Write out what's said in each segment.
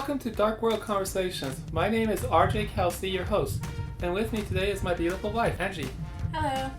Welcome to Dark World Conversations. My name is RJ Kelsay, your host, and with me today is my beautiful wife, Angie. Hello.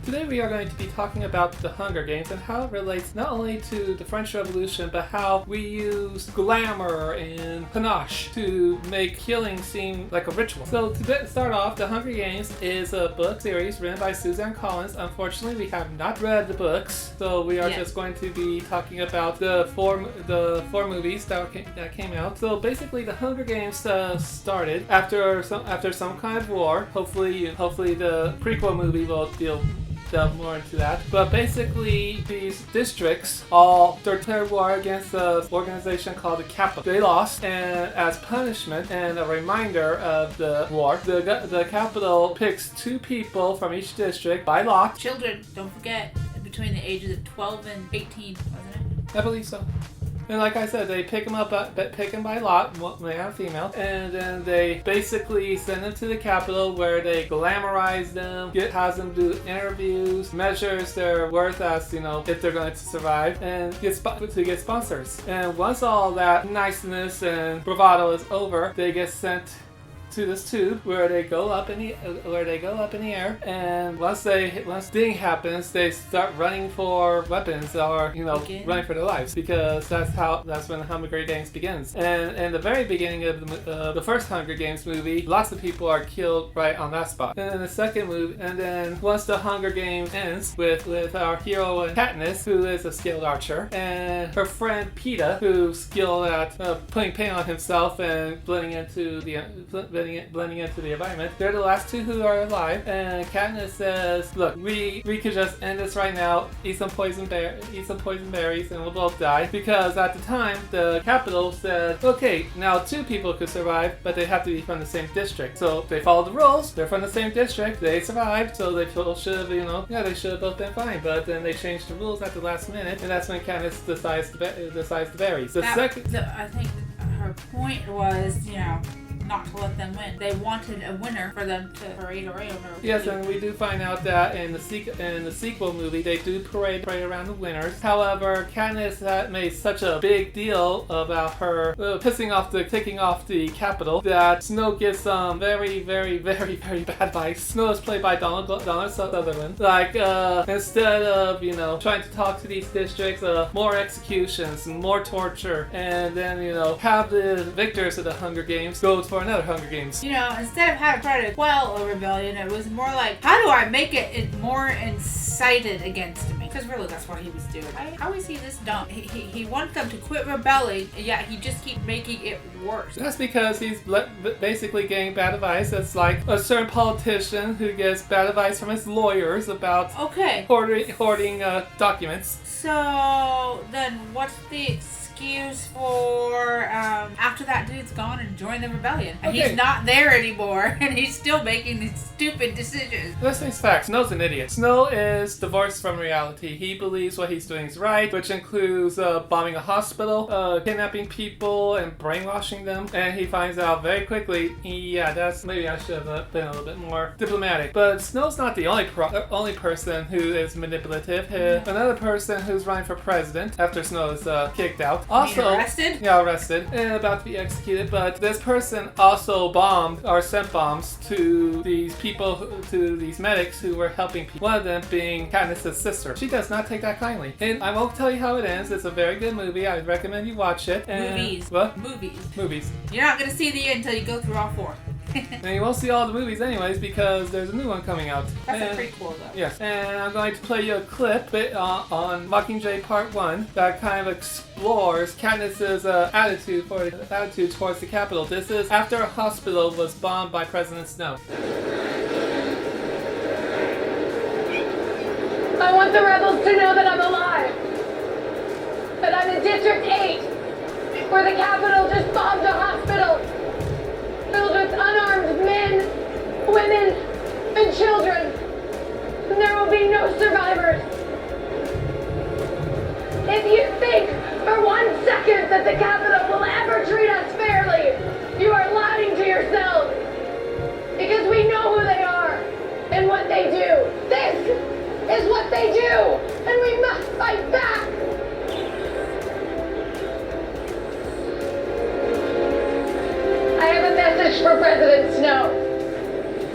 Today we are going to be talking about the Hunger Games and how it relates not only to the French Revolution, but how we use glamour and panache to make killing seem like a ritual. So to start off, the Hunger Games is a book series written by Suzanne Collins. Unfortunately, we have not read the books, so we are just going to be talking about the four movies that came out. So basically, the Hunger Games started after some kind of war. Hopefully the prequel movie will delve more into that. But basically, these districts all declared war against an organization called the Capital. They lost, and as punishment and a reminder of the war, the Capital picks 2 people from each district by lot. Children, don't forget, between the ages of 12 and 18, wasn't it? I believe so. And like I said, they pick them by lot, male and female, and then they basically send them to the Capitol where they glamorize them, has them do interviews, measures their worth as, if they're going to survive, and get sponsors. And once all that niceness and bravado is over, they get sent to this tube where they go up in the air, and once ding happens, they start running for weapons or running for their lives, because that's when the Hunger Games begins. And in the very beginning of the first Hunger Games movie, lots of people are killed right on that spot. And then the second movie, and then once the Hunger Games ends with our hero Katniss, who is a skilled archer, and her friend Peeta, who's skilled at putting paint on himself and blending into the environment. They're the last 2 who are alive, and Katniss says, "Look, we could just end this right now. Eat some poison berries, and we'll both die." Because at the time, the Capitol said, "Okay, now 2 people could survive, but they have to be from the same district." So they followed the rules. They're from the same district. They survived, so they should have, they should have both been fine. But then they changed the rules at the last minute, and that's when Katniss decides to bury. I think her point was, not to let them win. They wanted a winner for them to parade around. Yes, and we do find out that in the sequel movie, they do parade around the winners. However, Katniss made such a big deal about her taking off the Capitol that Snow gives some very, very, very, very bad advice. Snow is played by Donald Sutherland. Like, instead of, trying to talk to these districts, more executions and more torture, and then, have the victors of the Hunger Games go for another Hunger Games. Instead of trying to quell a rebellion, it was more like, how do I make it more incited against me? Because really, that's what he was doing. How is he this dumb? He wants them to quit rebelling, and yet he just keeps making it worse. That's because he's basically getting bad advice. It's like a certain politician who gets bad advice from his lawyers about hoarding documents. So then, what's the excuse for after that dude's gone and joined the rebellion, and he's not there anymore, and he's still making these stupid decisions? Let's face facts. Snow's an idiot. Snow is divorced from reality. He believes what he's doing is right, which includes bombing a hospital, kidnapping people, and brainwashing them. And he finds out very quickly, maybe I should have been a little bit more diplomatic. But Snow's not the only person who is manipulative. Another person who's running for president after Snow is kicked out. Also arrested? Yeah, arrested and about to be executed. But this person also sent bombs to these medics who were helping people. One of them being Katniss' sister. She does not take that kindly. And I won't tell you how it ends. It's a very good movie. I would recommend you watch it. Movies. What? Movies. You're not going to see the end until you go through all 4. And you won't see all the movies anyways, because there's a new one coming out. That's a prequel, though. Yes. And I'm going to play you a clip on Mockingjay Part 1 that kind of explores Katniss's attitude towards the Capitol. This is after a hospital was bombed by President Snow. I want the rebels to know that I'm alive. That I'm in District 8, where the Capitol just bombed a hospital filled with unarmed men, women, and children. And there will be no survivors. If you think for 1 second that the Capitol will ever treat us fairly, you are lying to yourselves. Because we know who they are and what they do. This is what they do, and we must fight back. message for President Snow.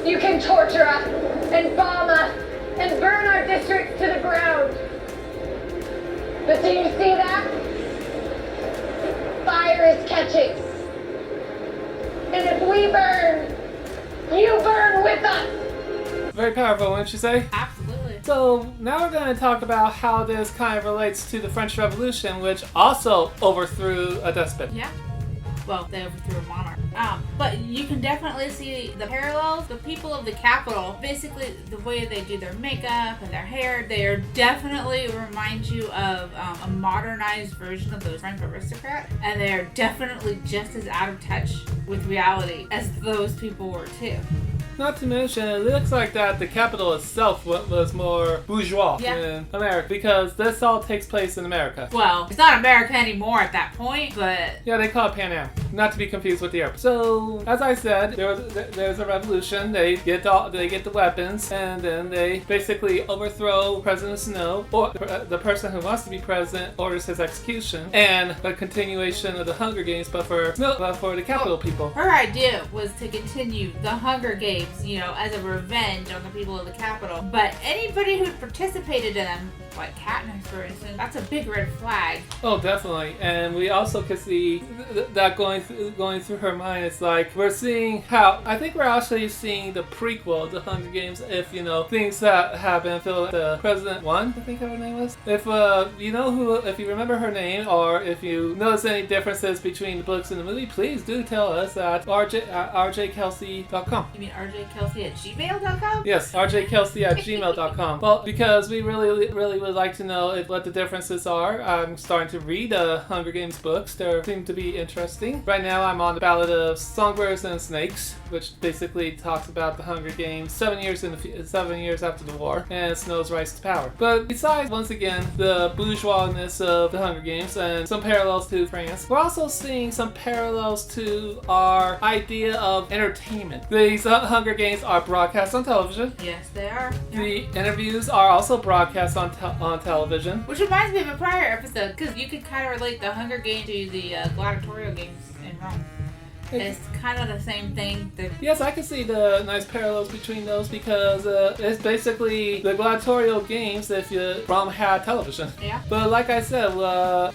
You can torture us and bomb us and burn our districts to the ground. But do you see that? Fire is catching. And if we burn, you burn with us. Very powerful, wouldn't you say? Absolutely. So now we're going to talk about how this kind of relates to the French Revolution, which also overthrew a despot. Yeah. Well, they overthrew a monarch. But you can definitely see the parallels. The people of the capital, basically the way they do their makeup and their hair, they are definitely remind you of a modernized version of those French aristocrats. And they are definitely just as out of touch with reality as those people were too. Not to mention, it looks like that the capital itself was more bourgeois in America, because this all takes place in America. Well, it's not America anymore at that point, but... Yeah, they call it Pan Am. Not to be confused with Europe. So, as I said, there's a revolution. They get the weapons, and then they basically overthrow President Snow, or the person who wants to be president orders his execution, and a continuation of the Hunger Games, but for the capital people. Her idea was to continue the Hunger Games, you know, as a revenge on the people of the capital. But anybody who participated in them, like Katniss, for instance, that's a big red flag. Oh, definitely. And we also could see that going through her mind. It's like we're seeing how I think we're actually seeing the prequel of the Hunger Games. If you know things that happen, the President One, I think her name was. If if you remember her name, or if you notice any differences between the books and the movie, please do tell us at rjkelsay.com. You mean RJ Kelsay at gmail.com? Yes, rjkelsay at gmail.com. Well, because we really would like to know what the differences are. I'm starting to read the Hunger Games books. They seem to be interesting. Right now I'm on the Ballad of Songbirds and Snakes, which basically talks about the Hunger Games 7 years after the war and Snow's rise to power. But besides, once again, the bourgeoisness of the Hunger Games and some parallels to France, we're also seeing some parallels to our idea of entertainment. These Hunger Games are broadcast on television. Yes, they are. The interviews are also broadcast on television. Which reminds me of a prior episode, because you could kind of relate the Hunger Games to the gladiatorial games in Rome. It's kind of the same thing. Yes, I can see the nice parallels between those, because it's basically the gladiatorial games if Rome had television. Yeah. But like I said,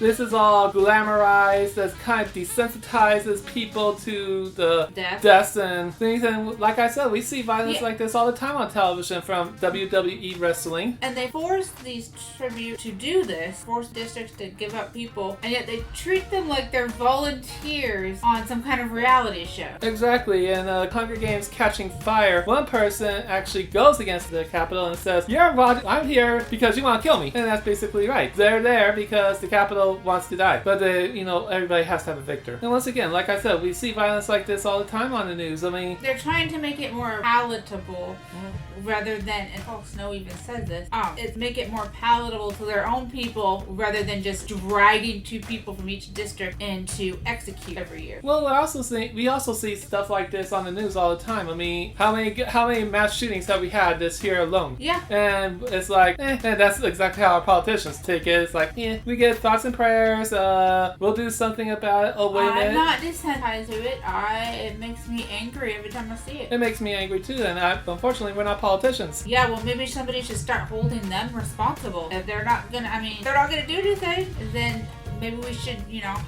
this is all glamorized. That kind of desensitizes people to the deaths and things. And like I said, we see violence like this all the time on television from WWE wrestling. And they force these tributes to do this, force districts to give up people, and yet they treat them like they're volunteers on some kind of reality show. Exactly, and Hunger Games Catching Fire, one person actually goes against the Capitol and says, I'm here because you want to kill me. And that's basically right. They're there because the Capitol wants to die. But everybody has to have a victor. And once again, like I said, we see violence like this all the time on the news. I mean, they're trying to make it more palatable rather than, and Snow even says this, it's make it more palatable to their own people rather than just dragging 2 people from each district in to execute every year. Well, we also see stuff like this on the news all the time. I mean, how many mass shootings have we had this year alone? Yeah. And it's like, and that's exactly how our politicians take it. It's like, we get thoughts and prayers. We'll do something about it. Oh, wait a minute. I'm not desensitized to it. It makes me angry every time I see it. It makes me angry too, and unfortunately, we're not politicians. Yeah, well, maybe somebody should start holding them responsible. If they're not gonna do anything, then maybe we should,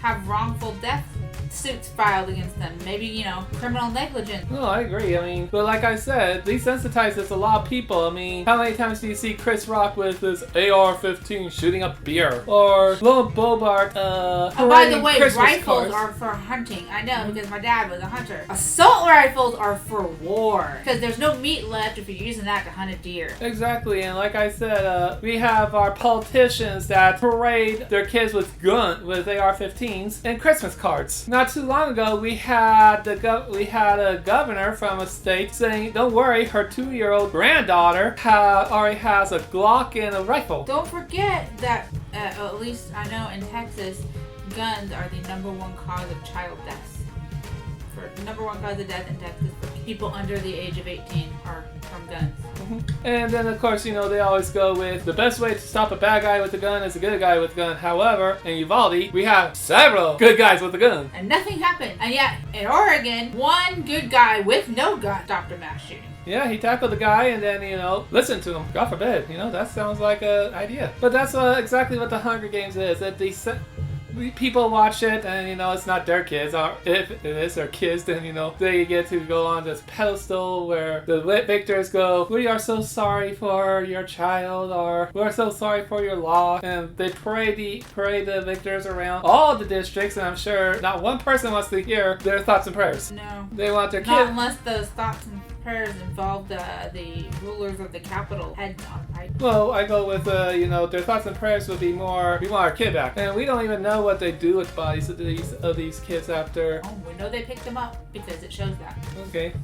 have wrongful death suits filed against them. Maybe, criminal negligence. No, I agree. I mean, but like I said, desensitizes a lot of people. I mean, how many times do you see Chris Rock with his AR-15 shooting up beer? Or Lone Bobart, by the way, Christmas rifles cards. are for hunting. I know, because my dad was a hunter. Assault rifles are for war. Because there's no meat left if you're using that to hunt a deer. Exactly, and like I said, we have our politicians that parade their kids with AR-15s and Christmas cards. Not too long ago, we had a governor from a state saying, "Don't worry, her 2-year-old granddaughter already has a Glock and a rifle." Don't forget that, at least I know in Texas, guns are the #1 cause of child deaths. Number one cause of death in Texas for people under the age of 18 are from guns. And then, of course, they always go with the best way to stop a bad guy with a gun is a good guy with a gun. However, in Uvalde, we have several good guys with a gun. And nothing happened. And yet, in Oregon, one good guy with no gun stopped a mass shooting. Yeah, he tackled the guy and then, listen to him. God forbid. That sounds like an idea. But that's exactly what the Hunger Games is. People watch it and, it's not their kids. Or if it is their kids, then, they get to go on this pedestal where the victors go, we are so sorry for your child, or we are so sorry for your loss. And they parade the victors around all the districts, and I'm sure not one person wants to hear their thoughts and prayers. No. They want their kids. Not unless those thoughts and prayers involved the rulers of the capital head on, right? Well, I go with, their thoughts and prayers would be more, we want our kid back. And we don't even know what they do with bodies of these kids after. Oh, we know they picked them up because it shows that. Okay.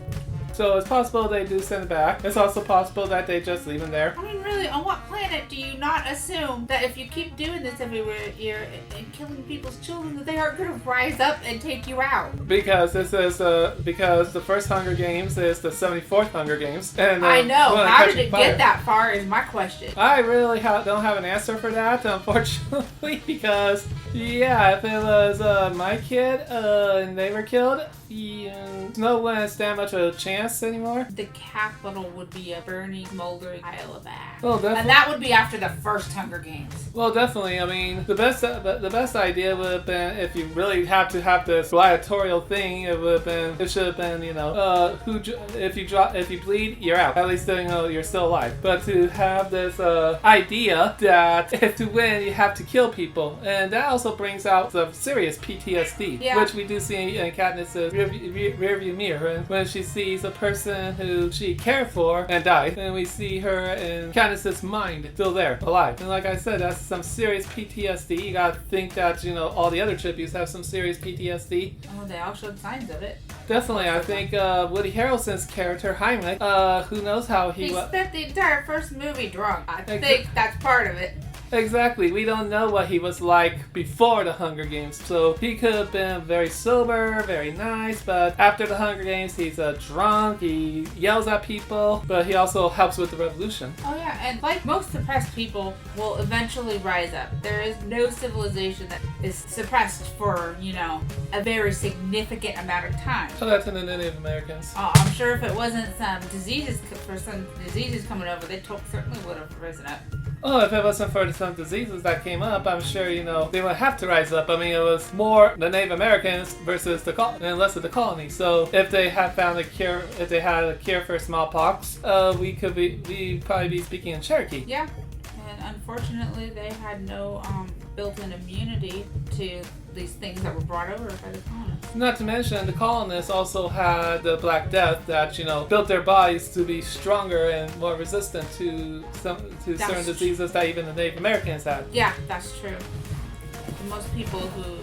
So it's possible they do send it back. It's also possible that they just leave them there. I mean, really, on what planet do you not assume that if you keep doing this every year and killing people's children, that they aren't going to rise up and take you out? Because this is because the first Hunger Games is the 74th Hunger Games. And I know. How did it get that far is my question. I really don't have an answer for that, unfortunately, because if it was my kid and they were killed, no one has that much of a chance anymore. The capital would be a burning, smoldering pile of ash. Well, definitely. And that would be after the first Hunger Games. Well, definitely. I mean, the best idea would have been, if you really have to have this gladiatorial thing, it should have been, if you bleed, you're out. At least you're still alive. But to have this idea that if to win, you have to kill people, and that also brings out some serious PTSD, which we do see in Katniss's rearview mirror. And when she sees a person who she cared for and died, and we see her in Katniss's mind still there, alive. And like I said, that's some serious PTSD. You gotta think that, all the other tributes have some serious PTSD. Oh, they all showed signs of it. Definitely. I think Woody Harrelson's character, Heinrich, who knows how he spent the entire first movie drunk. I think that's part of it. Exactly. We don't know what he was like before the Hunger Games. So he could have been very sober, very nice, but after the Hunger Games, he's drunk, he yells at people, but he also helps with the revolution. Oh yeah, and like most suppressed people will eventually rise up. There is no civilization that is suppressed for, a very significant amount of time. So that's in the Native Americans. I'm sure if it wasn't some diseases coming over, they certainly would have risen up. Oh, if it wasn't for some diseases that came up, I'm sure, they would have to rise up. I mean, it was more the Native Americans versus and less of the colony. So if they had found a cure, if they had a cure for smallpox, we'd probably be speaking in Cherokee. Yeah, and unfortunately, they had no built-in immunity to these things that were brought over by the colonists. Not to mention, the colonists also had the Black Death that, built their bodies to be stronger and more resistant to certain diseases that even the Native Americans had. Yeah, that's true. Most people who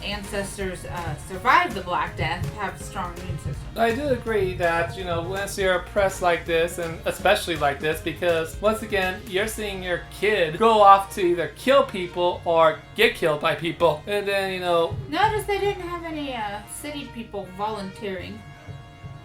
ancestors survived the Black Death have strong immune systems. I do agree that, once you're oppressed like this, and especially like this, because once again, you're seeing your kid go off to either kill people or get killed by people. And then, Notice they didn't have any city people volunteering.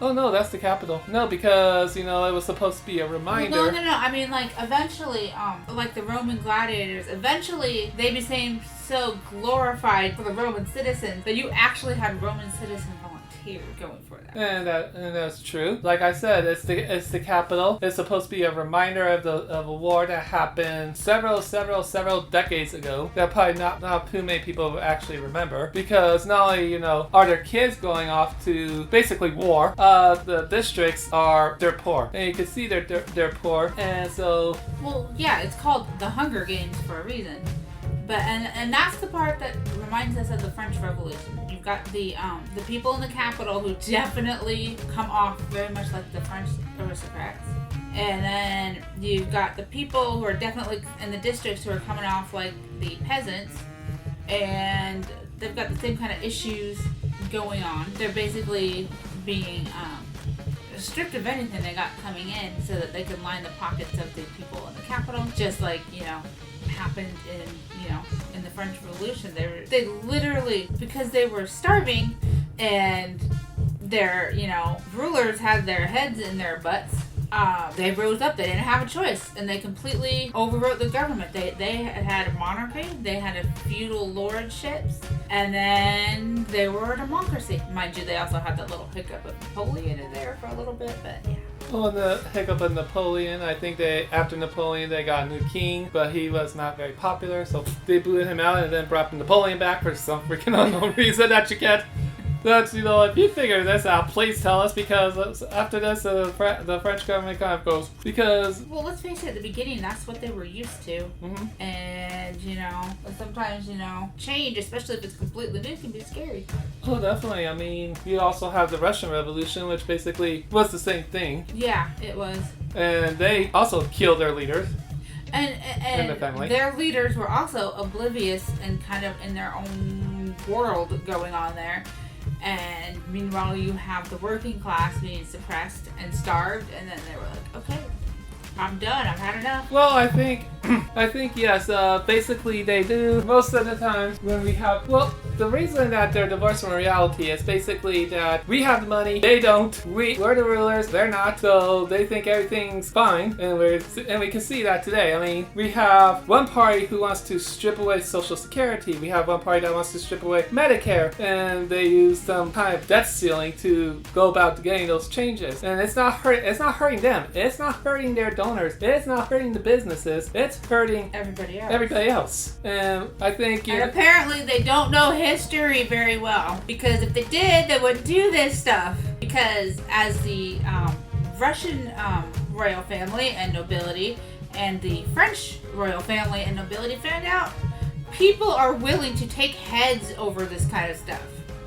Oh no, that's the capital. No, because, it was supposed to be a reminder. Well, no. I mean, eventually, like the Roman gladiators, eventually they became so glorified for the Roman citizens that you actually had Roman citizen volunteers going for that. And that's true. Like I said, it's the capital. It's supposed to be a reminder of a war that happened several decades ago. That probably not too many people actually remember, because not only are their kids going off to basically war, the districts they're poor, and you can see they're poor, and so. Well, yeah, it's called the Hunger Games for a reason. But and that's the part that reminds us of the French Revolution. You've got the people in the capital who definitely come off very much like the French aristocrats, and then you've got the people who are definitely in the districts who are coming off like the peasants, and they've got the same kind of issues going on. They're basically being stripped of anything they got coming in so that they can line the pockets of the people in the capital, just like happened in the French Revolution. They literally, because they were starving and their, rulers had their heads in their butts, they rose up. They didn't have a choice, and they completely overwrote the government. They had a monarchy, they had a feudal lordships, and then they were a democracy. Mind you, they also had that little hiccup of Napoleon in there for a little bit, but yeah. Well, the hiccup of Napoleon, I think after Napoleon they got a new king, but he was not very popular, so they booted him out and then brought Napoleon back for some freaking unknown reason that you can't. That's, if you figure this out, please tell us, because after this, the French government kind of goes, because... Well, let's face it, at the beginning, that's what they were used to. Mm-hmm. And, sometimes, change, especially if it's completely new, can be scary. Oh, definitely. I mean, you also have the Russian Revolution, which basically was the same thing. Yeah, it was. And they also killed their leaders. And the family. Their leaders were also oblivious and kind of in their own world going on there. And meanwhile, you have the working class being suppressed and starved, and then they were like, okay, I'm done, I've had enough. Well, I think yes, basically they do most of the times when we have, well, the reason that they're divorced from reality is basically that we have the money, they don't, we're the rulers, they're not, so they think everything's fine, and we can see that today. I mean, we have one party who wants to strip away Social Security, we have one party that wants to strip away Medicare, and they use some kind of debt ceiling to go about getting those changes. And it's not hurting them, it's not hurting their donors, it's not hurting the businesses, it's hurting everybody else. And I think And apparently they don't know history very well, because if they did, they wouldn't do this stuff. Because as the Russian royal family and nobility and the French royal family and nobility found out, people are willing to take heads over this kind of stuff.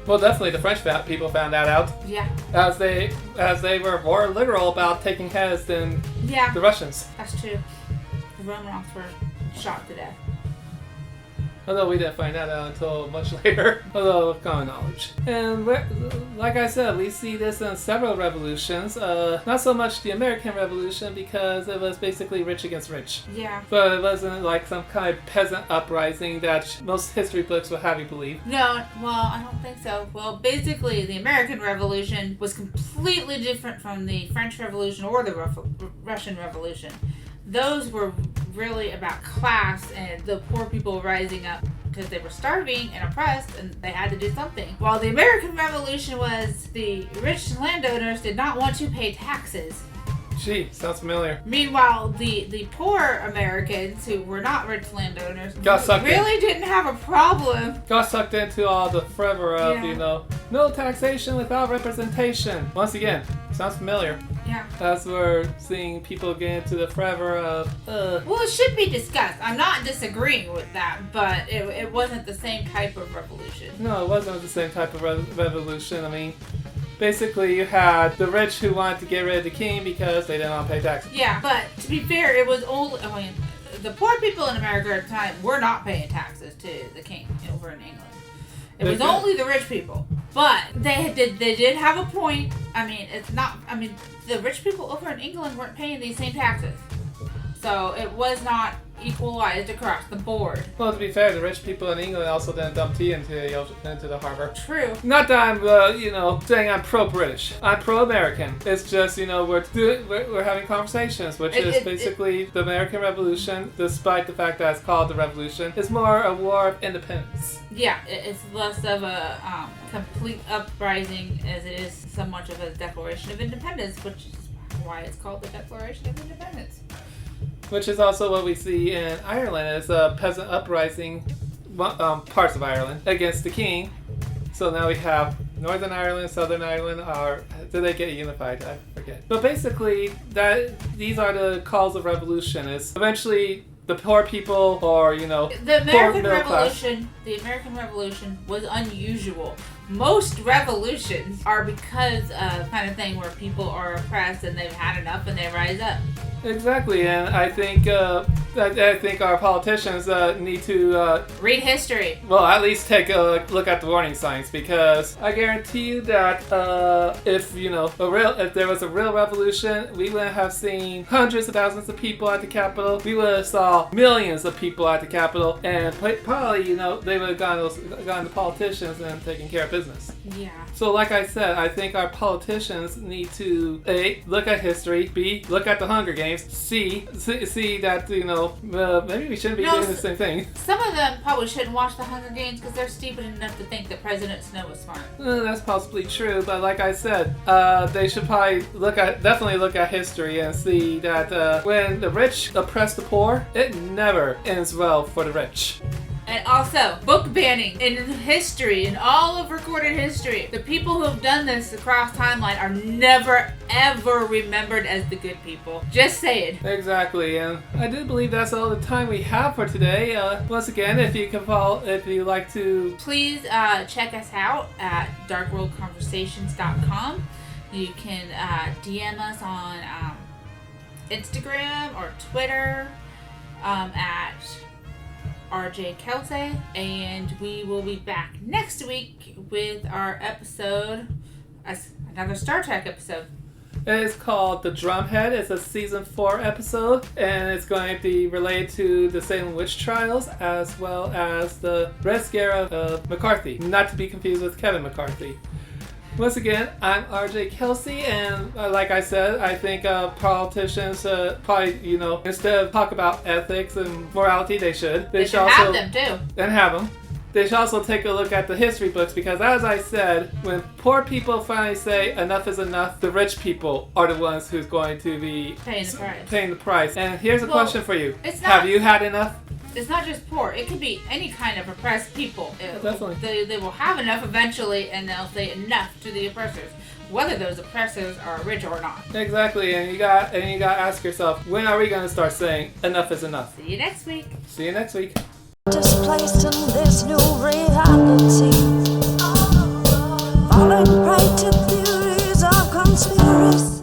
Well, definitely the French people found that out. Yeah. As they were more literal about taking heads than the Russians. That's true. The Romanovs were shot to death. Although we didn't find that out until much later, although common knowledge. And like I said, we see this in several revolutions. Not so much the American Revolution, because it was basically rich against rich. Yeah. But it wasn't like some kind of peasant uprising that most history books will have you believe. No, well, I don't think so. Well, basically, the American Revolution was completely different from the French Revolution or the Russian Revolution. Those were really about class and the poor people rising up because they were starving and oppressed and they had to do something. While the American Revolution was the rich landowners did not want to pay taxes. Gee, sounds familiar. Meanwhile, the poor Americans who were not rich landowners really didn't have a problem. Got sucked into all the fervor of, no taxation without representation. Once again, sounds familiar. Yeah. As we're seeing people get into the fervor of, Well, it should be discussed. I'm not disagreeing with that, but it wasn't the same type of revolution. No, it wasn't the same type of revolution. I mean, basically you had the rich who wanted to get rid of the king because they didn't want to pay taxes. Yeah, but to be fair, it was only, the poor people in America at the time were not paying taxes to the king over in England. It was only the rich people. But they did have a point. The rich people over in England weren't paying these same taxes. So it was not equalized across the board. Well, to be fair, the rich people in England also didn't dump tea into the harbor. True. Not that I'm, saying I'm pro-British. I'm pro-American. It's just, we're having conversations, which is basically the American Revolution, despite the fact that it's called the Revolution, is more a war of independence. Yeah, it's less of a complete uprising as it is so much of a Declaration of Independence, which is why it's called the Declaration of Independence. Which is also what we see in Ireland as a peasant uprising, parts of Ireland, against the king. So now we have Northern Ireland, Southern Ireland, or did they get unified? I forget. But basically, these are the calls of revolution. Is eventually the poor people, or the American Revolution. The American Revolution was unusual. Most revolutions are because of kind of thing where people are oppressed and they've had enough and they rise up. Exactly, and I think I think our politicians need to read history. Well, at least take a look at the warning signs, because I guarantee you that if there was a real revolution, we wouldn't have seen hundreds of thousands of people at the Capitol. We would have saw millions of people at the Capitol, and probably they would have gone to politicians and taken care of business. Yeah. So, like I said, I think our politicians need to A, look at history, B, look at the Hunger Games, C, see that maybe we shouldn't be doing the same thing. Some of them probably shouldn't watch the Hunger Games because they're stupid enough to think that President Snow was smart. That's possibly true, but like I said, they should probably definitely look at history and see that when the rich oppress the poor, it never ends well for the rich. And also, book banning in history, in all of recorded history. The people who have done this across timeline are never, ever remembered as the good people. Just saying. Exactly, and I do believe that's all the time we have for today. Once again, if you like to... Please check us out at darkworldconversations.com. You can DM us on Instagram or Twitter at RJ Kelsay, and we will be back next week with our episode, another Star Trek episode. It's called The Drumhead. It's a season 4 episode, and it's going to be related to the Salem witch trials as well as the Red Scare of McCarthy, not to be confused with Kevin McCarthy. Once again, I'm RJ Kelsay, and like I said, I think politicians probably, instead of talk about ethics and morality, they should. They should also have them too. And have them. They should also take a look at the history books, because as I said, when poor people finally say enough is enough, the rich people are the ones who's going to be paying the price. And here's a question for you. Have you had enough? It's not just poor. It could be any kind of oppressed people. Definitely. They will have enough eventually, and they'll say enough to the oppressors, whether those oppressors are rich or not. Exactly, and you got to ask yourself, when are we going to start saying enough is enough? See you next week. See you next week. Displaced in this new reality, falling prey to theories of conspiracy.